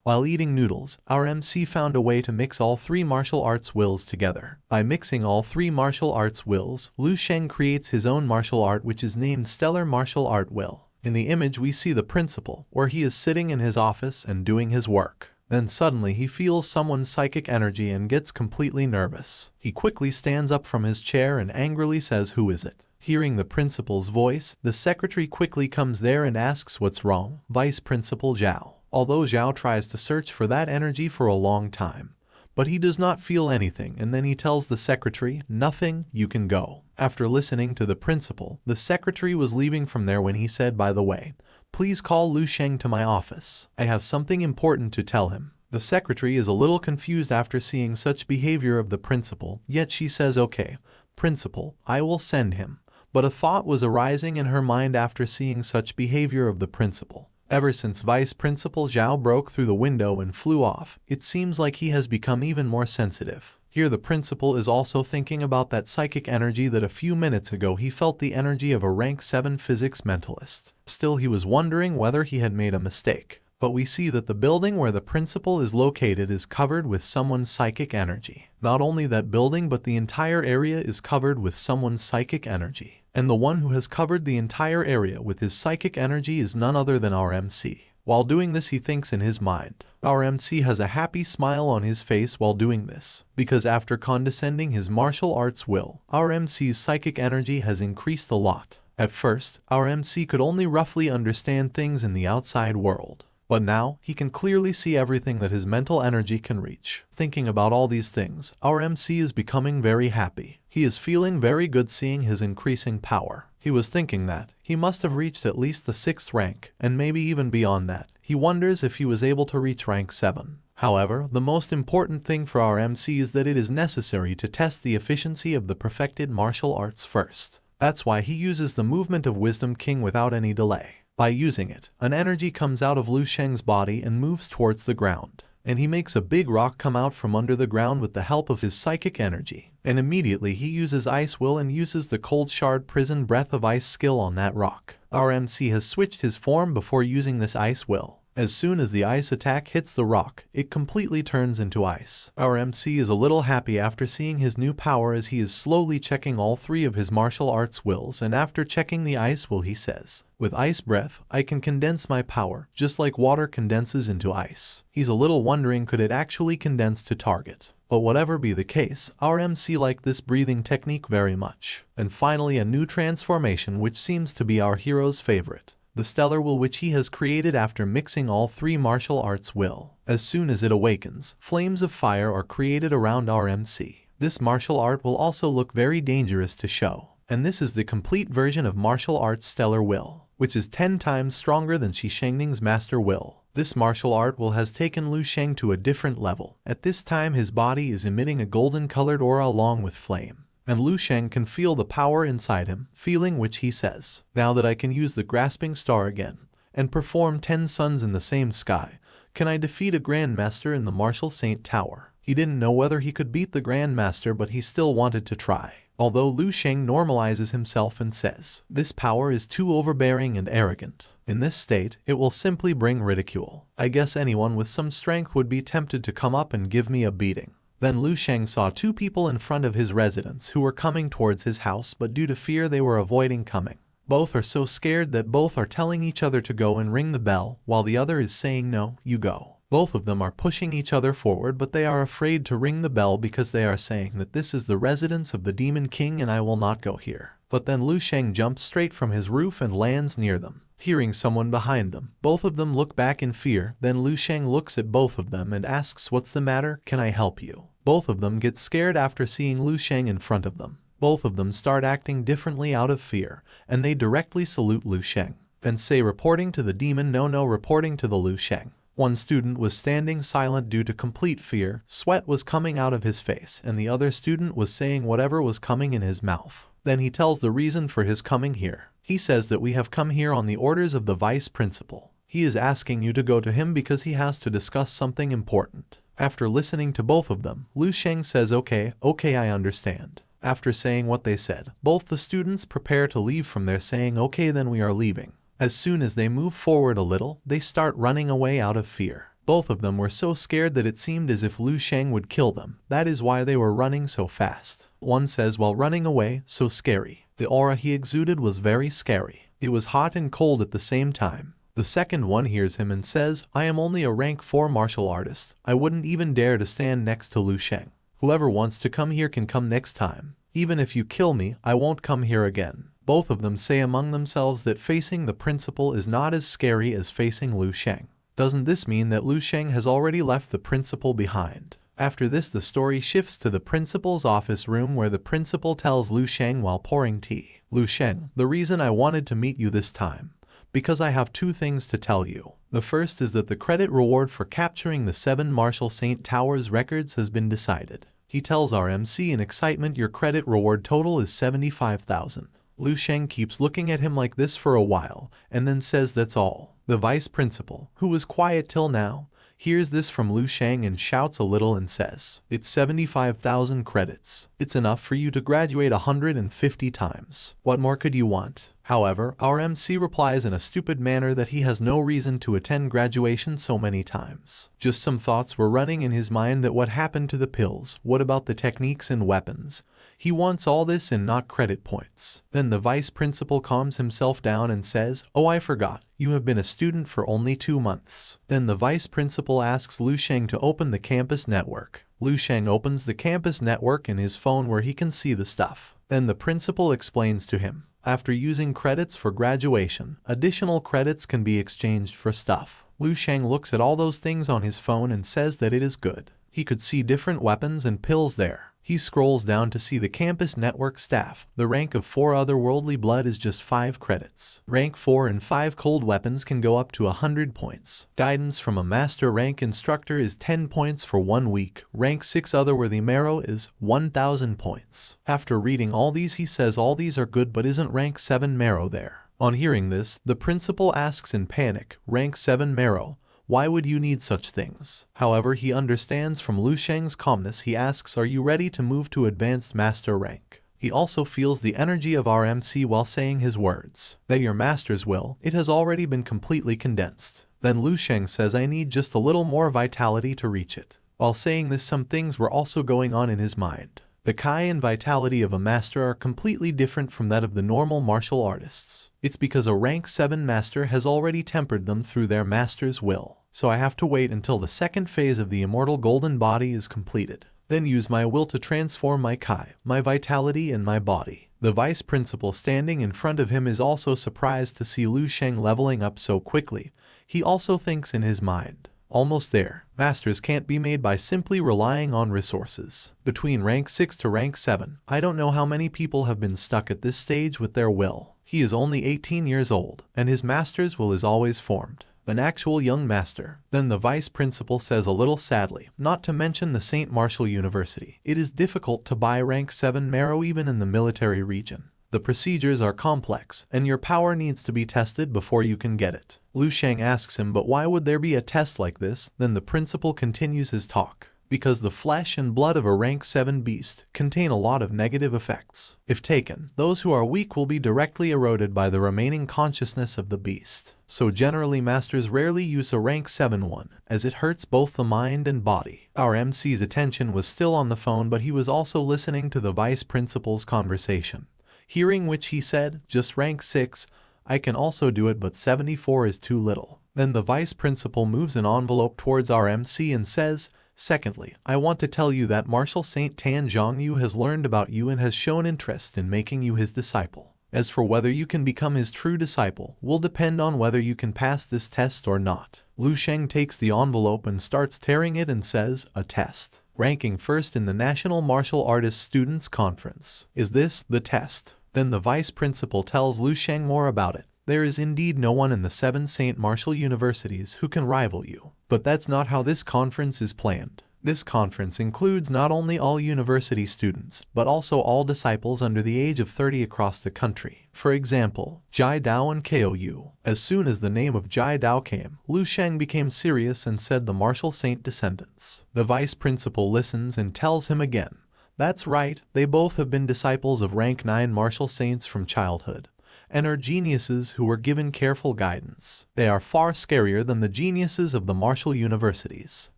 While eating noodles, our MC found a way to mix all three martial arts wills together. By mixing all three martial arts wills, Lu Sheng creates his own martial art which is named Stellar Martial Art Will. In the image we see the principal, where he is sitting in his office and doing his work. Then suddenly he feels someone's psychic energy and gets completely nervous. He quickly stands up from his chair and angrily says, "Who is it?" Hearing the principal's voice, the secretary quickly comes there and asks what's wrong. Vice Principal Zhao. Although Zhao tries to search for that energy for a long time, but he does not feel anything, and then he tells the secretary, "Nothing, you can go." After listening to the principal, the secretary was leaving from there when he said, "By the way, please call Lu Sheng to my office. I have something important to tell him." The secretary is a little confused after seeing such behavior of the principal, yet she says, "Okay, principal, I will send him." But a thought was arising in her mind after seeing such behavior of the principal. Ever since Vice Principal Zhao broke through the window and flew off, it seems like he has become even more sensitive. Here the principal is also thinking about that psychic energy that a few minutes ago he felt the energy of a rank 7 physics mentalist. Still he was wondering whether he had made a mistake. But we see that the building where the principal is located is covered with someone's psychic energy. Not only that building but the entire area is covered with someone's psychic energy. And the one who has covered the entire area with his psychic energy is none other than our MC. While doing this he thinks in his mind. Our MC has a happy smile on his face while doing this, because after condescending his martial arts will, our MC's psychic energy has increased a lot. At first, our MC could only roughly understand things in the outside world. But now, he can clearly see everything that his mental energy can reach. Thinking about all these things, our MC is becoming very happy. He is feeling very good seeing his increasing power. He was thinking that he must have reached at least the 6th rank, and maybe even beyond that. He wonders if he was able to reach rank 7. However, the most important thing for our MC is that it is necessary to test the efficiency of the perfected martial arts first. That's why he uses the movement of Wisdom King without any delay. By using it, an energy comes out of Lu Sheng's body and moves towards the ground. And he makes a big rock come out from under the ground with the help of his psychic energy. And immediately he uses Ice Will and uses the Cold Shard Prison Breath of Ice skill on that rock. Our MC has switched his form before using this Ice Will. As soon as the ice attack hits the rock, it completely turns into ice. Our MC is a little happy after seeing his new power as he is slowly checking all three of his martial arts wills, and after checking the ice will he says, "With Ice Breath, I can condense my power, just like water condenses into ice." He's a little wondering could it actually condense to target. But whatever be the case, our MC liked this breathing technique very much. And finally a new transformation which seems to be our hero's favorite. The stellar will which he has created after mixing all three martial arts will. As soon as it awakens, flames of fire are created around our MC. This martial art will also look very dangerous to show. And this is the complete version of martial arts stellar will, which is 10 times stronger than Shi Shengning's master will. This martial art will has taken Lu Sheng to a different level. At this time his body is emitting a golden colored aura along with flame. And Lu Sheng can feel the power inside him, feeling which he says, "Now that I can use the grasping star again, and perform 10 suns in the same sky, can I defeat a Grand Master in the Martial Saint Tower?" He didn't know whether he could beat the Grand Master, but he still wanted to try. Although Lu Sheng normalizes himself and says, "This power is too overbearing and arrogant. In this state, it will simply bring ridicule. I guess anyone with some strength would be tempted to come up and give me a beating." Then Lu Sheng saw 2 people in front of his residence who were coming towards his house, but due to fear they were avoiding coming. Both are so scared that both are telling each other to go and ring the bell, while the other is saying, "No, you go." Both of them are pushing each other forward, but they are afraid to ring the bell because they are saying that this is the residence of the Demon King and I will not go here. But then Lu Sheng jumps straight from his roof and lands near them. Hearing someone behind them, both of them look back in fear. Then Lu Sheng looks at both of them and asks, "What's the matter? Can I help you?" Both of them get scared after seeing Lu Sheng in front of them. Both of them start acting differently out of fear, and they directly salute Lu Sheng. And say reporting to the demon, no reporting to the Lu Sheng. One student was standing silent due to complete fear, sweat was coming out of his face, and the other student was saying whatever was coming in his mouth. Then he tells the reason for his coming here. He says that we have come here on the orders of the vice principal. He is asking you to go to him because he has to discuss something important. After listening to both of them, Lu Sheng says, okay, I understand. After saying what they said, both the students prepare to leave from there saying, "Okay, then we are leaving." As soon as they move forward a little, they start running away out of fear. Both of them were so scared that it seemed as if Lu Sheng would kill them. That is why they were running so fast. One says while running away, so scary. The aura he exuded was very scary. It was hot and cold at the same time. The second one hears him and says, I am only a rank 4 martial artist. I wouldn't even dare to stand next to Lu Sheng. Whoever wants to come here can come next time. Even if you kill me, I won't come here again. Both of them say among themselves that facing the principal is not as scary as facing Lu Sheng. Doesn't this mean that Lu Sheng has already left the principal behind? After this, the story shifts to the principal's office room where the principal tells Lu Sheng while pouring tea. Lu Sheng, the reason I wanted to meet you this time. Because I have two things to tell you. The first is that the credit reward for capturing the 7 Martial Saint Towers records has been decided. He tells our MC in excitement your credit reward total is 75,000. Lu Sheng keeps looking at him like this for a while, and then says that's all. The vice principal, who was quiet till now, hears this from Lu Sheng and shouts a little and says, it's 75,000 credits. It's enough for you to graduate 150 times. What more could you want? However, our MC replies in a stupid manner that he has no reason to attend graduation so many times. Just some thoughts were running in his mind that what happened to the pills, what about the techniques and weapons? He wants all this and not credit points. Then the vice principal calms himself down and says, oh, I forgot. You have been a student for only 2 months. Then the vice principal asks Lu Sheng to open the campus network. Lu Sheng opens the campus network in his phone where he can see the stuff. Then the principal explains to him, after using credits for graduation, additional credits can be exchanged for stuff. Lu Sheng looks at all those things on his phone and says that it is good. He could see different weapons and pills there. He scrolls down to see the campus network staff. The rank of 4 otherworldly blood is just 5 credits. Rank 4 and 5 cold weapons can go up to 100 points. Guidance from a master rank instructor is 10 points for 1 week. Rank 6 otherworthy marrow is 1000 points. After reading all these he says all these are good but isn't rank 7 marrow there. On hearing this, the principal asks in panic, rank 7 marrow. Why would you need such things? However, he understands from Lu Sheng's calmness. He asks, are you ready to move to advanced master rank? He also feels the energy of our MC while saying his words. That your master's will, it has already been completely condensed. Then Lu Sheng says I need just a little more vitality to reach it. While saying this, some things were also going on in his mind. The Kai and vitality of a master are completely different from that of the normal martial artists. It's because a rank 7 master has already tempered them through their master's will. So I have to wait until the second phase of the immortal golden body is completed. Then use my will to transform my Kai, my vitality and my body. The vice principal standing in front of him is also surprised to see Lu Sheng leveling up so quickly. He also thinks in his mind, almost there. Masters can't be made by simply relying on resources. Between rank 6 to rank 7, I don't know how many people have been stuck at this stage with their will. He is only 18 years old, and his master's will is always formed. An actual young master. Then the vice principal says a little sadly, not to mention the St. Martial University. It is difficult to buy rank 7 marrow even in the military region. The procedures are complex, and your power needs to be tested before you can get it. Lu Sheng asks him, but why would there be a test like this? Then the principal continues his talk. Because the flesh and blood of a rank 7 beast contain a lot of negative effects. If taken, those who are weak will be directly eroded by the remaining consciousness of the beast. So generally masters rarely use a rank 7 one, as it hurts both the mind and body. Our MC's attention was still on the phone, but he was also listening to the vice principal's conversation. Hearing which he said, just rank 6, I can also do it but 74 is too little. Then the vice principal moves an envelope towards our MC and says, secondly, I want to tell you that Martial Saint Tan Zhongyu has learned about you and has shown interest in making you his disciple. As for whether you can become his true disciple, will depend on whether you can pass this test or not. Lu Sheng takes the envelope and starts tearing it and says, a test. Ranking first in the National Martial Artists Students Conference. Is this the test? Then the vice principal tells Lu Sheng more about it. There is indeed no one in the 7 St. Martial Universities who can rival you. But that's not how this conference is planned. This conference includes not only all university students, but also all disciples under the age of 30 across the country. For example, Jai Dao and KOU. As soon as the name of Jai Dao came, Lu Sheng became serious and said the Martial Saint descendants. The vice principal listens and tells him again, that's right, they both have been disciples of rank 9 Martial Saints from childhood. and are geniuses who were given careful guidance. They are far scarier than the geniuses of the martial universities.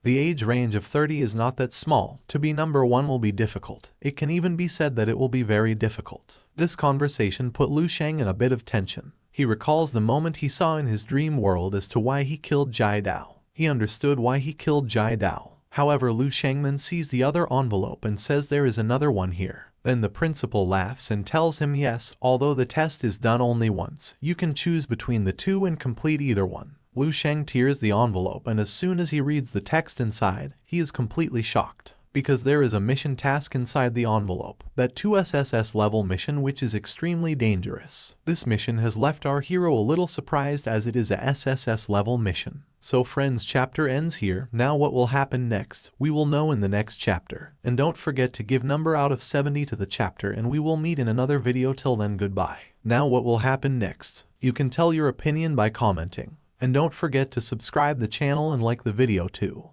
The age range of 30 is not that small. To be number 1 will be difficult. It can even be said that it will be very difficult. This conversation put Lu Sheng in a bit of tension. He recalls the moment he saw in his dream world as to why he killed Jai Dao. He understood why he killed Jai Dao. However, Lu Sheng then sees the other envelope and says there is another one here. Then the principal laughs and tells him yes, although the test is done only once, you can choose between the two and complete either one. Lu Sheng tears the envelope, and as soon as he reads the text inside, he is completely shocked. Because there is a mission task inside the envelope, that 2 SSS level mission which is extremely dangerous. This mission has left our hero a little surprised as it is a SSS level mission. So friends, chapter ends here. Now what will happen next, we will know in the next chapter. And don't forget to give number out of 70 to the chapter, and we will meet in another video. Till then, goodbye. Now what will happen next? You can tell your opinion by commenting. And don't forget to subscribe the channel and like the video too.